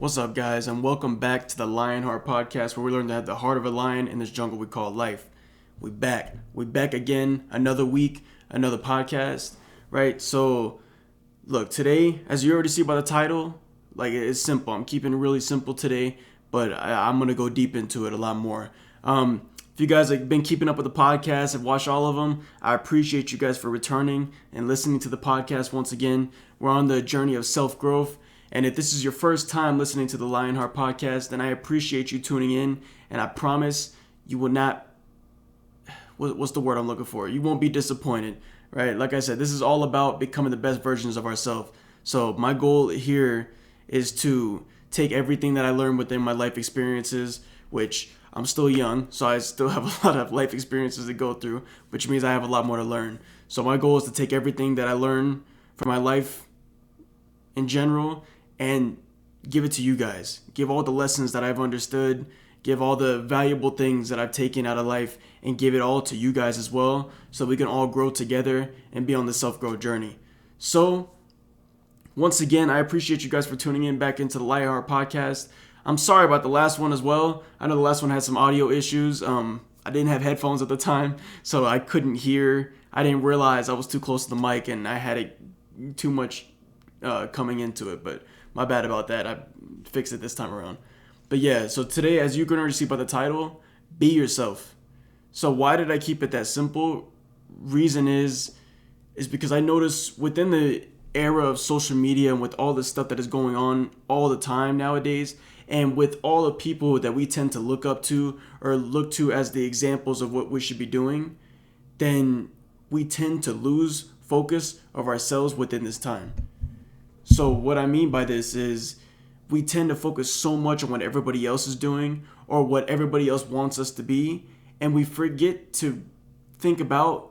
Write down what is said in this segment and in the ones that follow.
What's up, guys, and welcome back to the LionHeart podcast, where we learn to have the heart of a lion in this jungle we call life. We back again, another week, another podcast, right? So, look, today, as you already see by the title, it's simple. I'm keeping it really simple today, but I'm gonna go deep into it a lot more. If you guys have been keeping up with the podcast, have watched all of them, I appreciate you guys for returning and listening to the podcast once again. We're on the journey of self-growth. And if this is your first time listening to the LionHeart podcast, then I appreciate you tuning in. And I promise you will not, what's the word I'm looking for? You won't be disappointed, right? Like I said, this is all about becoming the best versions of ourselves. So my goal here is to take everything that I learned within my life experiences, which I'm still young, so I still have a lot of life experiences to go through, which means I have a lot more to learn. So my goal is to take everything that I learned from my life in general and give it to you guys. Give all the lessons that I've understood, give all the valuable things that I've taken out of life, and give it all to you guys as well, so we can all grow together and be on the self-growth journey. So, once again, I appreciate you guys for tuning in back into the LionHeart podcast. I'm sorry about the last one as well. I know the last one had some audio issues. I didn't have headphones at the time, so I couldn't hear. I didn't realize I was too close to the mic, and I had too much coming into it, but my bad about that. I fixed it this time around. But yeah, so today, as you can already see by the title, be yourself. So why did I keep it that simple? Reason is because I notice within the era of social media and with all the stuff that is going on all the time nowadays, and with all the people that we tend to look up to or look to as the examples of what we should be doing, then we tend to lose focus of ourselves within this time. So what I mean by this is we tend to focus so much on what everybody else is doing or what everybody else wants us to be, and we forget to think about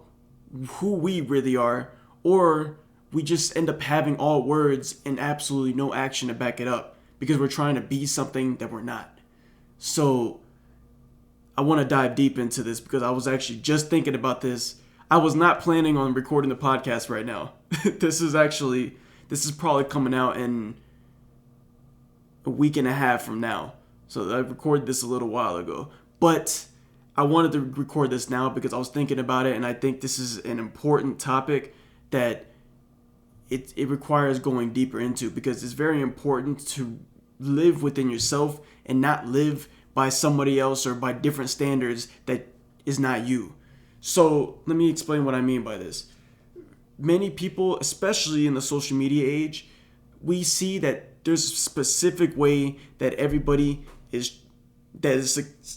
who we really are, or we just end up having all words and absolutely no action to back it up because we're trying to be something that we're not. So I want to dive deep into this because I was actually just thinking about this. I was not planning on recording the podcast right now. This is probably coming out in a week and a half from now. So I recorded this a little while ago. But I wanted to record this now because I was thinking about it, and I think this is an important topic that it requires going deeper into, because it's very important to live within yourself and not live by somebody else or by different standards that is not you. So let me explain what I mean by this. Many people, especially in the social media age, we see that there's a specific way that everybody is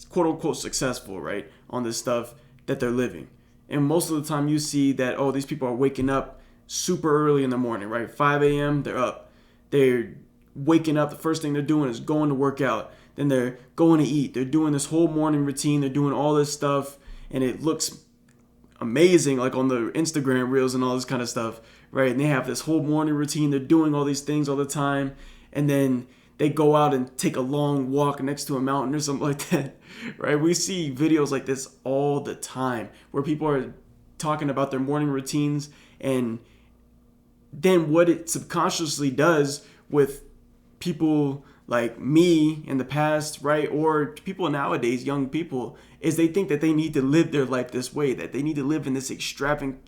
quote unquote successful, right, on this stuff that they're living. And most of the time you see that, oh, these people are waking up super early in the morning, right? 5 a.m., they're up. They're waking up, the first thing they're doing is going to work out. Then they're going to eat. They're doing this whole morning routine. They're doing all this stuff, and it looks amazing, like on the Instagram reels and all this kind of stuff, right? And they have this whole morning routine. They're doing all these things all the time, and then they go out and take a long walk next to a mountain or something like that, right? We see videos like this all the time where people are talking about their morning routines, and then what it subconsciously does with people like me in the past, right, or people nowadays, young people, is they think that they need to live their life this way, that they need to live in this extravagant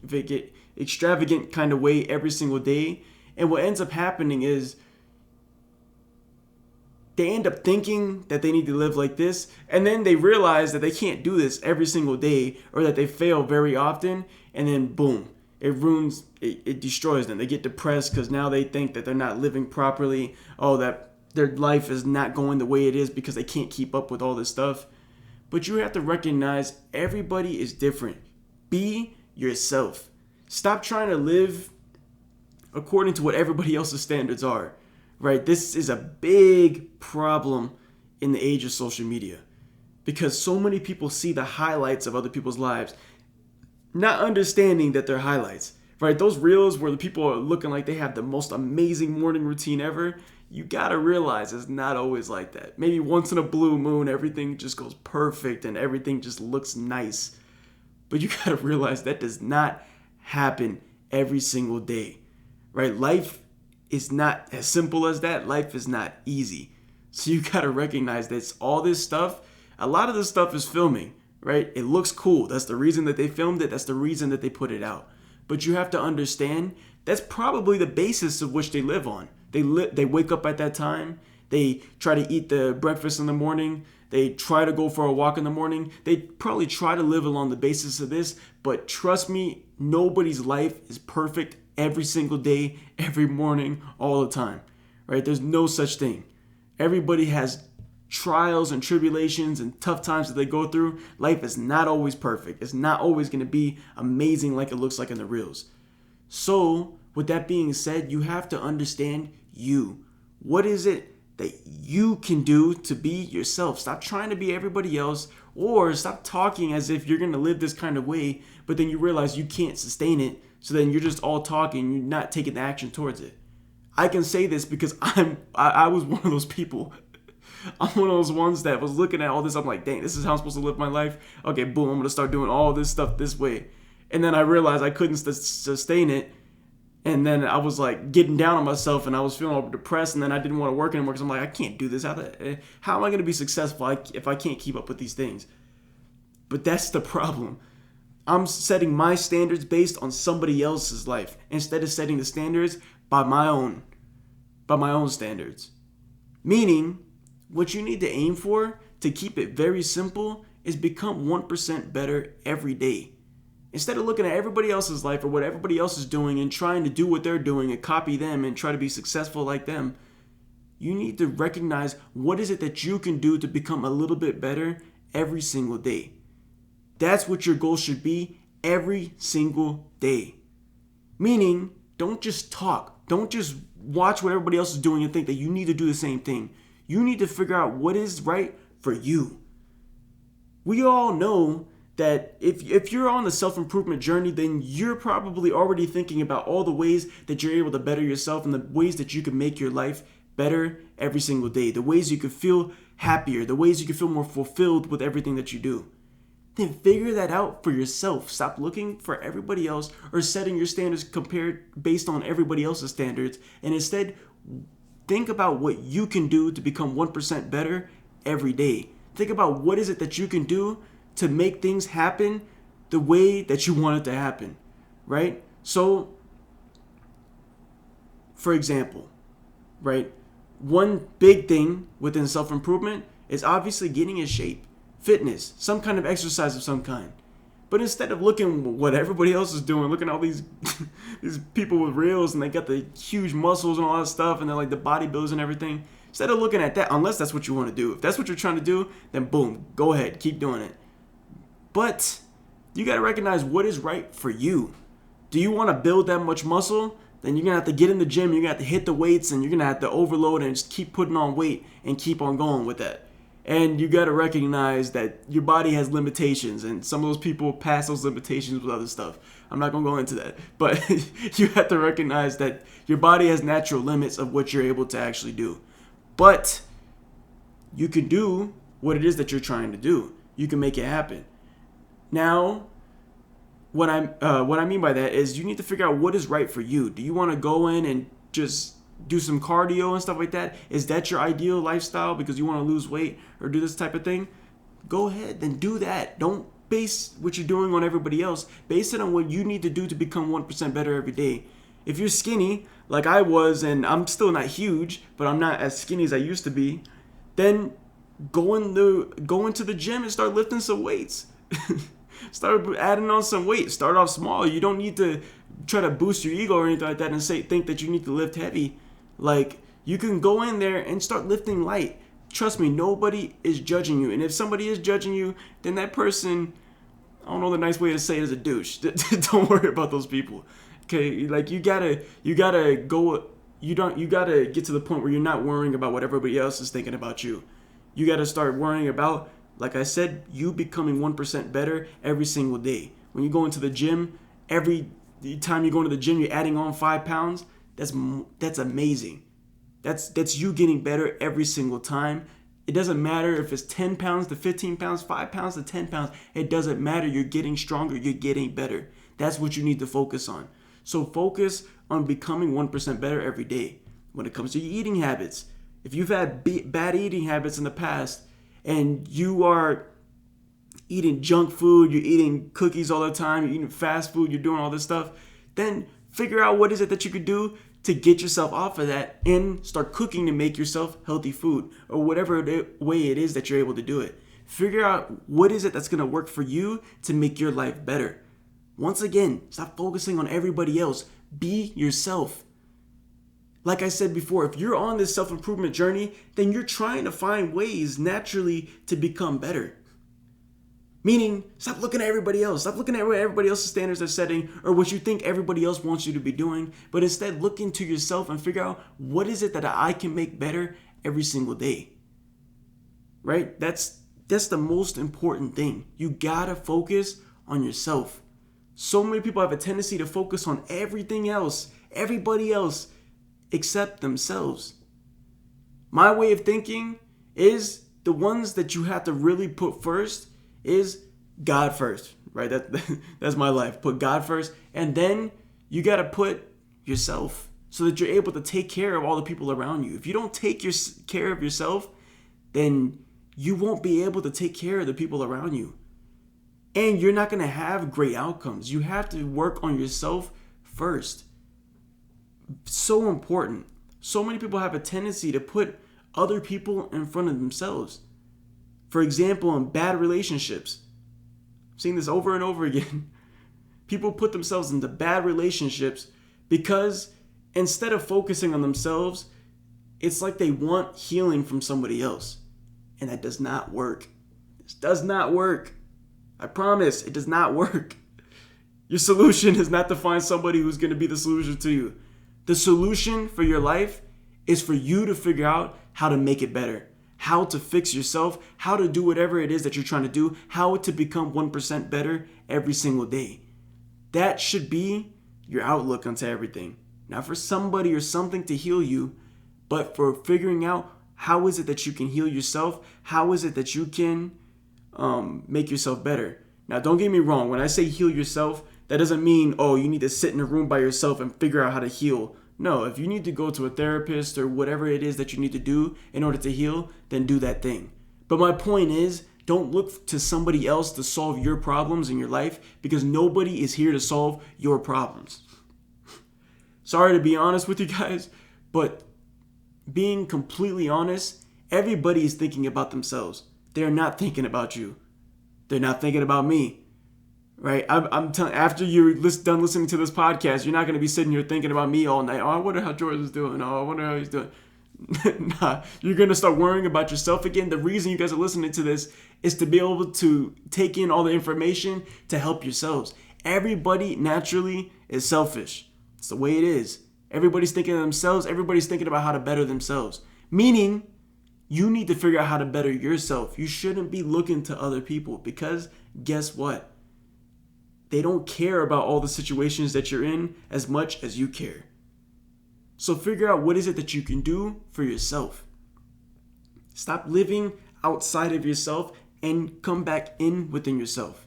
kind of way every single day. And what ends up happening is they end up thinking that they need to live like this, and then they realize that they can't do this every single day, or that they fail very often, and then boom, it destroys them. They get depressed because now they think that they're not living properly. Oh, that their life is not going the way it is because they can't keep up with all this stuff. But you have to recognize everybody is different. Be yourself. Stop trying to live according to what everybody else's standards are, right? This is a big problem in the age of social media because so many people see the highlights of other people's lives, not understanding that they're highlights, right? Those reels where the people are looking like they have the most amazing morning routine ever, you gotta realize it's not always like that. Maybe once in a blue moon, everything just goes perfect and everything just looks nice. But you gotta realize that does not happen every single day, right? Life is not as simple as that. Life is not easy. So you got to recognize that all this stuff, a lot of this stuff is filming, right? It looks cool. That's the reason that they filmed it. That's the reason that they put it out. But you have to understand that's probably the basis of which they live on. They wake up at that time. They try to eat the breakfast in the morning. They try to go for a walk in the morning. They probably try to live along the basis of this. But trust me, nobody's life is perfect every single day, every morning, all the time, right? There's no such thing. Everybody has trials and tribulations and tough times that they go through. Life is not always perfect. It's not always going to be amazing like it looks like in the reels. So, with that being said, you have to understand you. What is it that you can do to be yourself? Stop trying to be everybody else, or stop talking as if you're going to live this kind of way, but then you realize you can't sustain it. So then you're just all talking, you're not taking the action towards it. I can say this because I was one of those people. I'm one of those ones that was looking at all this. I'm like, dang, this is how I'm supposed to live my life. Okay, boom, I'm going to start doing all this stuff this way. And then I realized I couldn't sustain it. And then I was like getting down on myself and I was feeling all depressed. And then I didn't want to work anymore because I'm like, I can't do this. How am I going to be successful if I can't keep up with these things? But that's the problem. I'm setting my standards based on somebody else's life instead of setting the standards by my own standards. Meaning, what you need to aim for, to keep it very simple, is become 1% better every day. Instead of looking at everybody else's life or what everybody else is doing and trying to do what they're doing and copy them and try to be successful like them, you need to recognize what is it that you can do to become a little bit better every single day. That's what your goal should be every single day. Meaning, don't just talk. Don't just watch what everybody else is doing and think that you need to do the same thing. You need to figure out what is right for you. We all know that if you're on the self-improvement journey, then you're probably already thinking about all the ways that you're able to better yourself and the ways that you can make your life better every single day. The ways you can feel happier, the ways you can feel more fulfilled with everything that you do. Then figure that out for yourself. Stop looking for everybody else or setting your standards compared based on everybody else's standards. And instead, think about what you can do to become 1% better every day. Think about what is it that you can do to make things happen the way that you want it to happen, right? So, for example, right, one big thing within self-improvement is obviously getting in shape. Fitness, some kind of exercise of some kind. But instead of looking what everybody else is doing, looking at all these these people with reels and they got the huge muscles and all that stuff and they're like the bodybuilders and everything, instead of looking at that, unless that's what you want to do. If that's what you're trying to do, then boom, go ahead, keep doing it. But you got to recognize what is right for you. Do you want to build that much muscle? Then you're going to have to get in the gym, you're going to have to hit the weights, and you're going to have to overload and just keep putting on weight and keep on going with that. And you got to recognize that your body has limitations, and some of those people pass those limitations with other stuff. I'm not going to go into that. But you have to recognize that your body has natural limits of what you're able to actually do. But you can do what it is that you're trying to do. You can make it happen. Now, what I mean by that is you need to figure out what is right for you. Do you want to go in and just do some cardio and stuff like that? Is that your ideal lifestyle because you want to lose weight or do this type of thing? Go ahead, then do that. Don't base what you're doing on everybody else. Base it on what you need to do to become 1% better every day. If you're skinny, like I was, and I'm still not huge, but I'm not as skinny as I used to be, then go into the gym and start lifting some weights. Start adding on some weight. Start off small. You don't need to try to boost your ego or anything like that and think that you need to lift heavy. Like, you can go in there and start lifting light. Trust me, nobody is judging you. And if somebody is judging you, then that person, I don't know the nice way to say it, is a douche. Don't worry about those people. Okay, like you gotta get to the point where you're not worrying about what everybody else is thinking about you. You gotta start worrying about, like I said, you becoming 1% better every single day. When you go into the gym, every time you go into the gym, you're adding on 5 pounds. That's amazing. That's you getting better every single time. It doesn't matter if it's 10 pounds to 15 pounds, 5 pounds to 10 pounds. It doesn't matter. You're getting stronger. You're getting better. That's what you need to focus on. So focus on becoming 1% better every day. When it comes to your eating habits, If you've had bad eating habits in the past and you are eating junk food, you're eating cookies all the time, you're eating fast food, you're doing all this stuff, then figure out what is it that you could do to get yourself off of that and start cooking to make yourself healthy food or whatever way it is that you're able to do it. Figure out what is it that's going to work for you to make your life better. Once again, stop focusing on everybody else. Be yourself. Like I said before, if you're on this self-improvement journey, then you're trying to find ways naturally to become better. Meaning, stop looking at everybody else. Stop looking at what everybody else's standards are setting or what you think everybody else wants you to be doing. But instead, look into yourself and figure out what is it that I can make better every single day. Right? That's the most important thing. You gotta focus on yourself. So many people have a tendency to focus on everything else, everybody else, except themselves. My way of thinking is the ones that you have to really put first is God first, right? That's my life. Put God first, and then you got to put yourself so that you're able to take care of all the people around you. If you don't take care of yourself, then you won't be able to take care of the people around you. And you're not going to have great outcomes. You have to work on yourself first. So important. So many people have a tendency to put other people in front of themselves. For example, in bad relationships, I've seen this over and over again. People put themselves into bad relationships because instead of focusing on themselves, it's like they want healing from somebody else. And that does not work. This does not work. I promise, it does not work. Your solution is not to find somebody who's going to be the solution to you. The solution for your life is for you to figure out how to make it better, how to fix yourself, how to do whatever it is that you're trying to do, how to become 1% better every single day. That should be your outlook onto everything. Not for somebody or something to heal you, but for figuring out how is it that you can heal yourself, how is it that you can make yourself better. Now, don't get me wrong. When I say heal yourself, that doesn't mean, oh, you need to sit in a room by yourself and figure out how to heal. No, if you need to go to a therapist or whatever it is that you need to do in order to heal, then do that thing. But my point is, don't look to somebody else to solve your problems in your life because nobody is here to solve your problems. Sorry to be honest with you guys, but being completely honest, everybody is thinking about themselves. They're not thinking about you. They're not thinking about me, right? I'm telling. After you're done listening to this podcast, you're not going to be sitting here thinking about me all night. Oh, I wonder how George is doing. Oh, I wonder how he's doing. Nah, you're going to start worrying about yourself again. The reason you guys are listening to this is to be able to take in all the information to help yourselves. Everybody naturally is selfish. It's the way it is. Everybody's thinking of themselves. Everybody's thinking about how to better themselves. Meaning, you need to figure out how to better yourself. You shouldn't be looking to other people because guess what? They don't care about all the situations that you're in as much as you care. So figure out what is it that you can do for yourself. Stop living outside of yourself and come back in within yourself.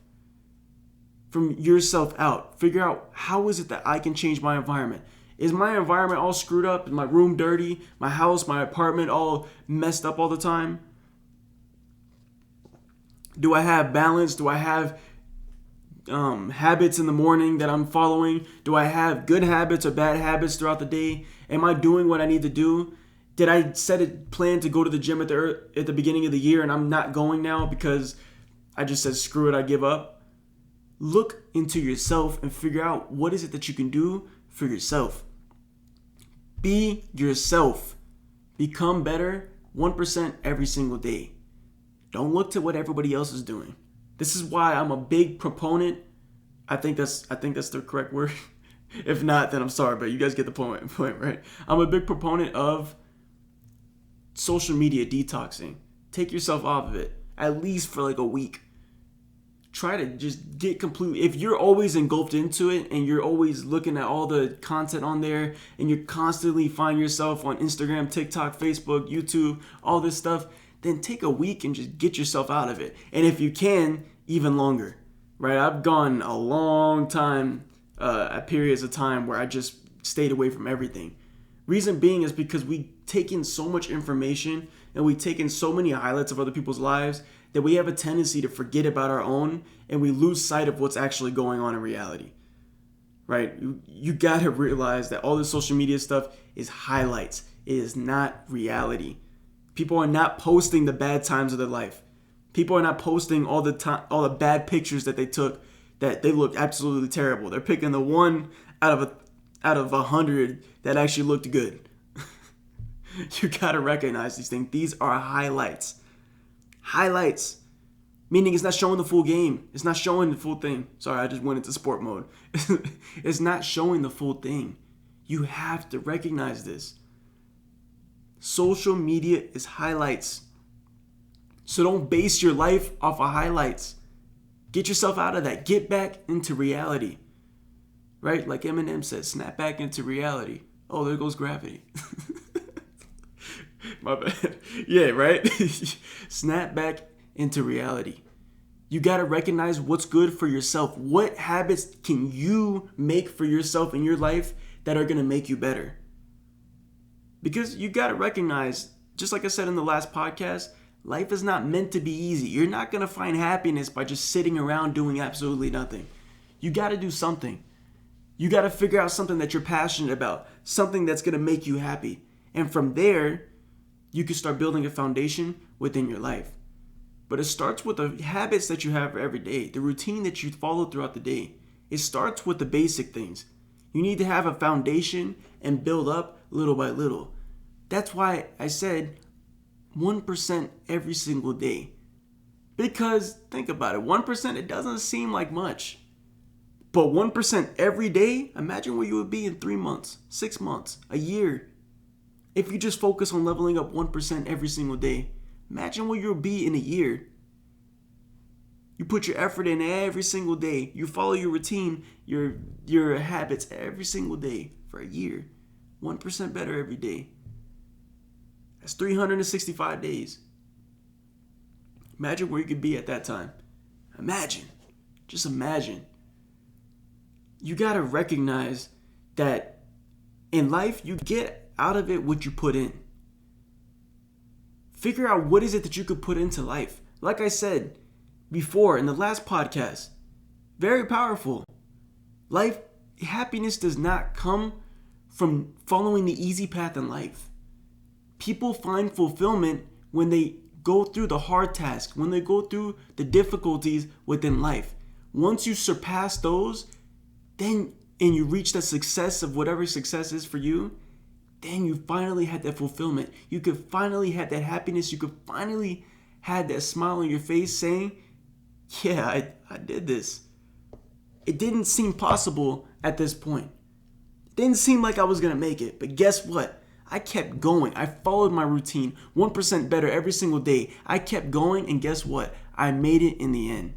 From yourself out. Figure out how is it that I can change my environment. Is my environment all screwed up? Is my room dirty? My house, my apartment all messed up all the time? Do I have balance? Do I have habits in the morning that I'm following? Do I have good habits or bad habits throughout the day? Am I doing what I need to do? Did I set a plan to go to the gym at the beginning of the year and I'm not going now because I just said screw it, I give up? Look into yourself and figure out what is it that you can do for yourself. Be yourself. Become better 1% every single day. Don't look to what everybody else is doing. This is why I'm a big proponent. I think that's the correct word. If not, then I'm sorry, but you guys get the point, right? I'm a big proponent of social media detoxing. Take yourself off of it, at least for like a week. Try to just get completely, if you're always engulfed into it and you're always looking at all the content on there and you constantly find yourself on Instagram, TikTok, Facebook, YouTube, all this stuff, then take a week and just get yourself out of it. And if you can, even longer, right? I've gone a long time, at periods of time where I just stayed away from everything. Reason being is because we take in so much information and we take in so many highlights of other people's lives that we have a tendency to forget about our own and we lose sight of what's actually going on in reality. Right? You got to realize that all this social media stuff is highlights. It is not reality. People are not posting the bad times of their life. People are not posting all the bad pictures that they took that they look absolutely terrible. They're picking the one out of 100 that actually looked good. You got to recognize these things. These are highlights. Highlights. Meaning it's not showing the full game. It's not showing the full thing. Sorry, I just went into sport mode. It's not showing the full thing. You have to recognize this. Social media is highlights. So don't base your life off of highlights. Get yourself out of that. Get back into reality. Right? Like Eminem said, snap back into reality. Oh, there goes gravity. My bad. Yeah, right? Snap back into reality. You got to recognize what's good for yourself. What habits can you make for yourself in your life that are going to make you better? Because you got to recognize, just like I said in the last podcast, life is not meant to be easy. You're not going to find happiness by just sitting around doing absolutely nothing. You got to do something. You got to figure out something that you're passionate about, something that's going to make you happy. And from there, you can start building a foundation within your life. But it starts with the habits that you have every day, the routine that you follow throughout the day. It starts with the basic things. You need to have a foundation and build up little by little. That's why I said 1% every single day. Because think about it, 1%, it doesn't seem like much. But 1% every day, imagine where you would be in 3 months, 6 months, a year. If you just focus on leveling up 1% every single day, imagine where you'll be in a year. You put your effort in every single day. You follow your routine, your habits every single day for a year. 1% better every day. That's 365 days. Imagine where you could be at that time. Imagine. Just imagine. You got to recognize that in life, you get out of it what you put in. Figure out what is it that you could put into life. Like I said before in the last podcast, very powerful. Life, happiness does not come from following the easy path in life. People find fulfillment when they go through the hard tasks, when they go through the difficulties within life. Once you surpass those, then and you reach the success of whatever success is for you, then you finally had that fulfillment. You could finally have that happiness. You could finally have that smile on your face saying, yeah, I did this. It didn't seem possible at this point. It didn't seem like I was going to make it. But guess what? I kept going. I followed my routine 1% better every single day. I kept going, and guess what? I made it in the end.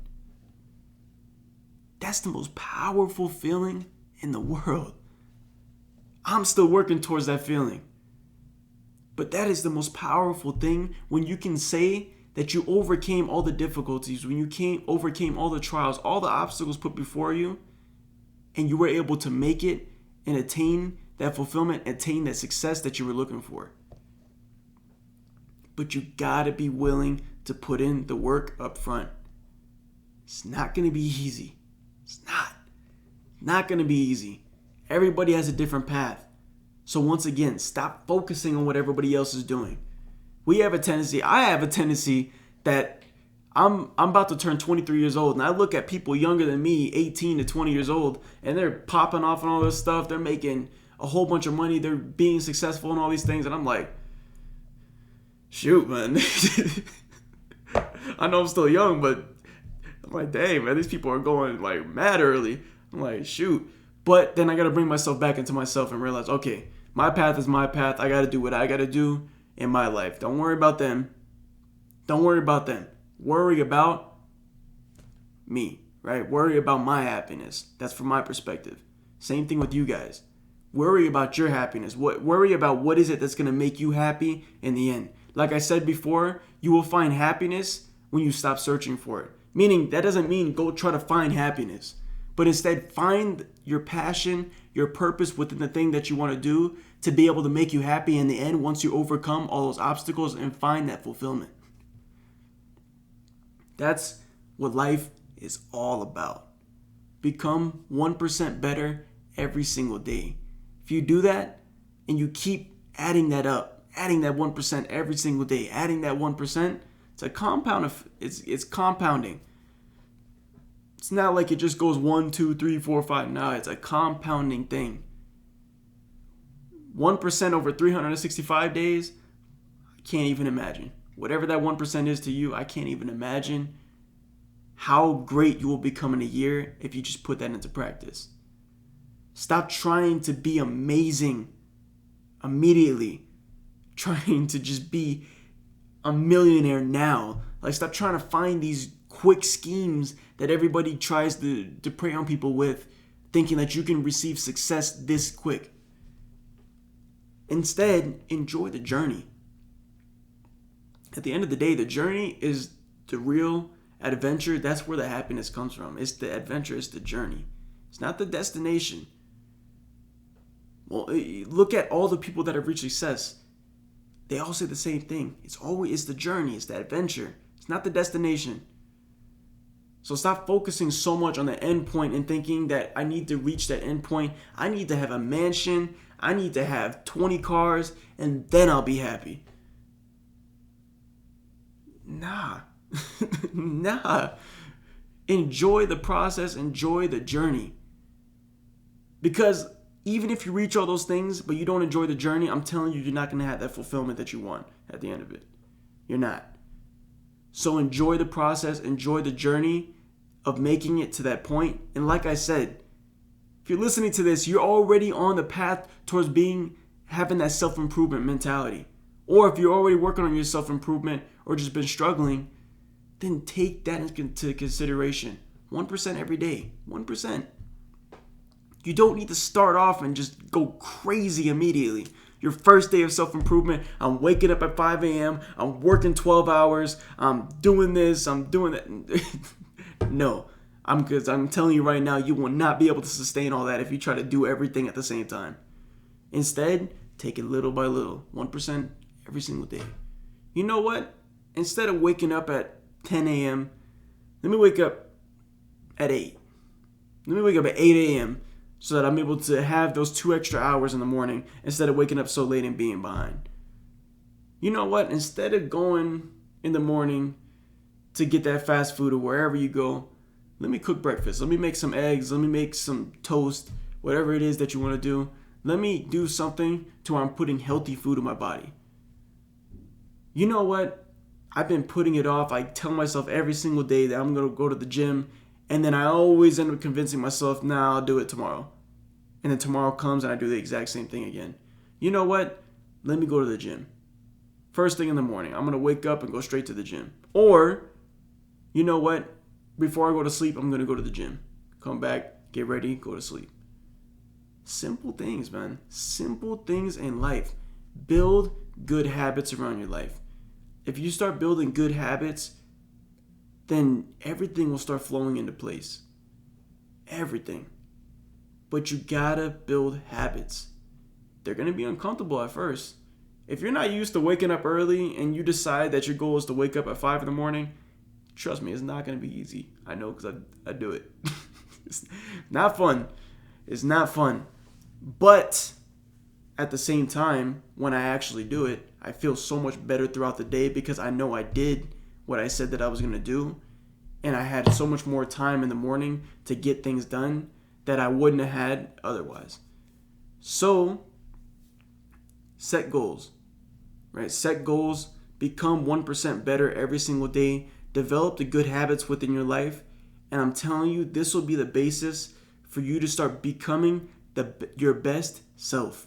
That's the most powerful feeling in the world. I'm still working towards that feeling. But that is the most powerful thing when you can say that you overcame all the difficulties, when you overcame all the trials, all the obstacles put before you, and you were able to make it and attain that fulfillment, attain that success that you were looking for. But you gotta be willing to put in the work up front. It's not gonna be easy. It's not gonna be easy. Everybody has a different path. So once again, stop focusing on what everybody else is doing. I have a tendency that I'm about to turn 23 years old, and I look at people younger than me, 18 to 20 years old, and they're popping off and all this stuff. They're making a whole bunch of money. They're being successful and all these things. And I'm like, shoot, man. I know I'm still young, but I'm like, dang, man, these people are going like mad early. I'm like, shoot. But then I got to bring myself back into myself and realize, okay, my path is my path. I got to do what I got to do in my life. Don't worry about them. Don't worry about them. Worry about me, right? Worry about my happiness. That's from my perspective. Same thing with you guys. Worry about your happiness. Worry about what is it that's going to make you happy in the end. Like I said before, you will find happiness when you stop searching for it. Meaning, that doesn't mean go try to find happiness. but instead find your passion, your purpose within the thing that you want to do to be able to make you happy in the end once you overcome all those obstacles and find that fulfillment. That's what life is all about. Become 1% better every single day. If you do that and you keep adding that up, adding that 1% every single day, adding that 1%, it's a compound of it's compounding. It's not like it just goes 1, 2, 3, 4, 5. No, it's a compounding thing. 1% over 365 days, I can't even imagine. Whatever that 1% is to you, I can't even imagine how great you will become in a year if you just put that into practice. Stop trying to be amazing immediately. Trying to just be a millionaire now. Like, stop trying to find these quick schemes that everybody tries to prey on people with, thinking that you can receive success this quick. Instead, enjoy the journey. At the end of the day, the journey is the real adventure. That's where the happiness comes from. It's the adventure, it's the journey. It's not the destination. Well, look at all the people that have reached success. They all say the same thing. It's the journey, it's the adventure. It's not the destination. So stop focusing so much on the end point and thinking that I need to reach that end point. I need to have a mansion. I need to have 20 cars, and then I'll be happy. Nah. Nah. Enjoy the process. Enjoy the journey. Because even if you reach all those things, but you don't enjoy the journey, I'm telling you, you're not going to have that fulfillment that you want at the end of it. You're not. So enjoy the process. Enjoy the journey of making it to that point. And like I said, if you're listening to this, you're already on the path towards having that self-improvement mentality. Or if you're already working on your self-improvement or just been struggling, then take that into consideration. 1% every day. 1%. You don't need to start off and just go crazy immediately. Your first day of self-improvement, I'm waking up at 5 a.m., I'm working 12 hours, I'm doing this, I'm doing that. No, I'm telling you right now, you will not be able to sustain all that if you try to do everything at the same time. Instead, take it little by little, 1% every single day. You know what? Instead of waking up at 10 a.m., let me wake up at 8. Let me wake up at 8 a.m. so that I'm able to have those 2 extra hours in the morning instead of waking up so late and being behind. You know what? Instead of going in the morning to get that fast food or wherever you go, let me cook breakfast. Let me make some eggs. Let me make some toast. Whatever it is that you want to do. Let me do something to where I'm putting healthy food in my body. You know what? I've been putting it off. I tell myself every single day that I'm going to go to the gym. And then I always end up convincing myself, nah, I'll do it tomorrow. And then tomorrow comes and I do the exact same thing again. You know what? Let me go to the gym. First thing in the morning, I'm going to wake up and go straight to the gym. Or, you know what? Before I go to sleep, I'm going to go to the gym. Come back, get ready, go to sleep. Simple things, man. Simple things in life. Build good habits around your life. If you start building good habits, then everything will start flowing into place. Everything. But you gotta build habits. They're gonna be uncomfortable at first. If you're not used to waking up early and you decide that your goal is to wake up at 5 in the morning, trust me, it's not gonna be easy. I know because I do it. It's not fun. It's not fun. But at the same time, when I actually do it, I feel so much better throughout the day because I know I did what I said that I was going to do. And I had so much more time in the morning to get things done that I wouldn't have had otherwise. So, set goals, right? Set goals, become 1% better every single day, develop the good habits within your life. And I'm telling you, this will be the basis for you to start becoming your best self.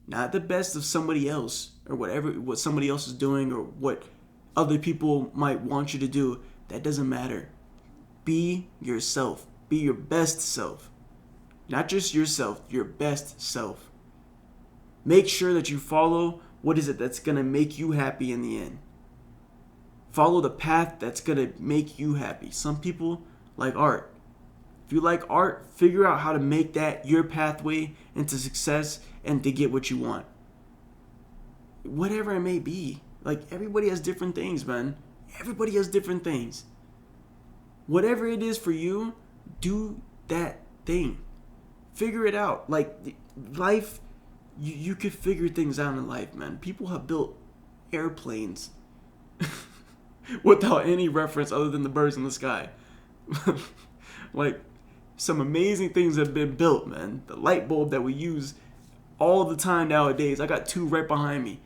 Not the best of somebody else or what somebody else is doing or what other people might want you to do. That doesn't matter. Be yourself. Be your best self. Not just yourself, your best self. Make sure that you follow what is it that's going to make you happy in the end. Follow the path that's going to make you happy. Some people like art. If you like art, figure out how to make that your pathway into success and to get what you want. Whatever it may be. Like, everybody has different things, man. Everybody has different things. Whatever it is for you, do that thing. Figure it out. Like, life, you could figure things out in life, man. People have built airplanes without any reference other than the birds in the sky. Like, some amazing things have been built, man. The light bulb that we use all the time nowadays. I got 2 right behind me.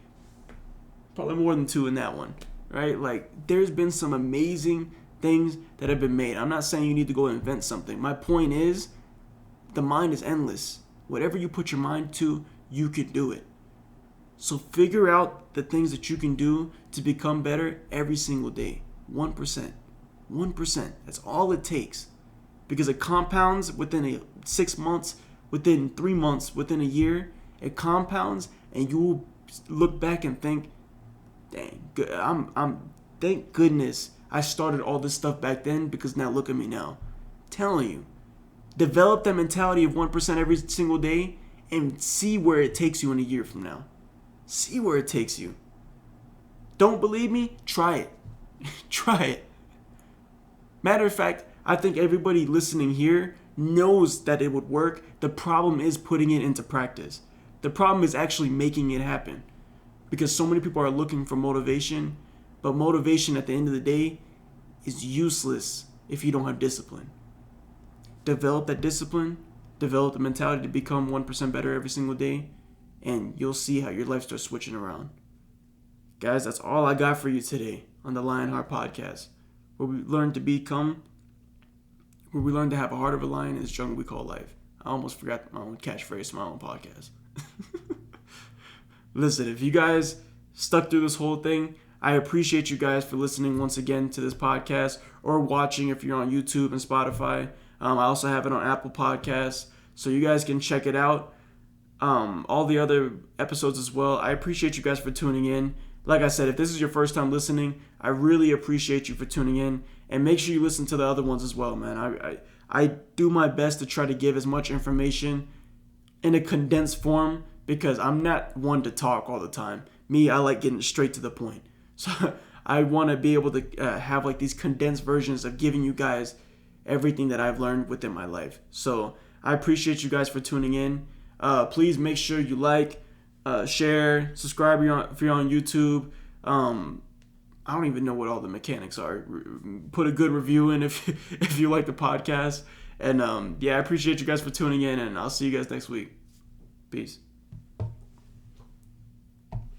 Probably more than 2 in that one, right? Like, there's been some amazing things that have been made. I'm not saying you need to go invent something. My point is, the mind is endless. Whatever you put your mind to, you can do it. So figure out the things that you can do to become better every single day. 1%. 1%. That's all it takes. Because it compounds within 6 months, within 3 months, within a year. It compounds, and you will look back and think, dang, thank goodness I started all this stuff back then, because now look at me now. I'm telling you. Develop that mentality of 1% every single day and see where it takes you in a year from now. See where it takes you. Don't believe me? Try it. Try it. Matter of fact, I think everybody listening here knows that it would work. The problem is putting it into practice. The problem is actually making it happen. Because so many people are looking for motivation, but motivation at the end of the day is useless if you don't have discipline. Develop that discipline, develop the mentality to become 1% better every single day, and you'll see how your life starts switching around. Guys, that's all I got for you today on the LionHeart podcast, where we learn to have a heart of a lion in this jungle we call life. I almost forgot my own catchphrase for my own podcast. Listen, if you guys stuck through this whole thing, I appreciate you guys for listening once again to this podcast, or watching if you're on YouTube and Spotify. I also have it on Apple Podcasts, so you guys can check it out. All the other episodes as well. I appreciate you guys for tuning in. Like I said, if this is your first time listening, I really appreciate you for tuning in. And make sure you listen to the other ones as well, man. I do my best to try to give as much information in a condensed form, because I'm not one to talk all the time. Me, I like getting straight to the point. So I want to be able to have like these condensed versions of giving you guys everything that I've learned within my life. So I appreciate you guys for tuning in. Please make sure you like, share, subscribe if you're on YouTube. I don't even know what all the mechanics are. Put a good review in if you like the podcast. And I appreciate you guys for tuning in, and I'll see you guys next week. Peace.